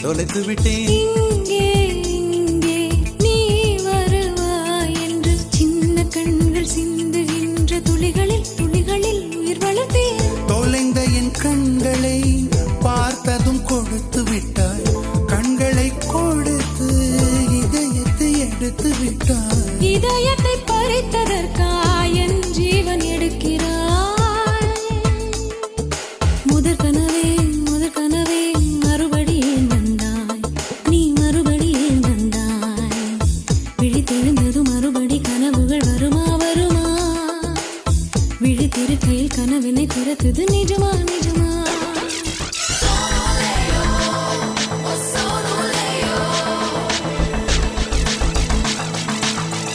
தொலைத்து விட்டேன். இங்கே இங்கே நீ வருவாய் என்று சின்ன கண்கள் சிந்துகின்ற துளிகளில் துளிகளில் உயிர் வளர்த்தேன். தொலைந்த என் கண்களை பார்த்ததும் கொடுத்து விட்டாய். கண்களை கொடுத்து இதயத்தை எடுத்து விட்டாய். இதயத்தை பறித்ததற்காய் என் ஜீவன் எடுக்கிறாய். முதற் கனவே மறுபடியும் வந்தாய். நீ மறுபடியும் வந்தாய். விழித்தெழுந்தது மறுபடி கனவுகள் வருமா வருமா? விழித்திருக்கையில் கனவினை துரத்துது நிஜமா நிஜமா?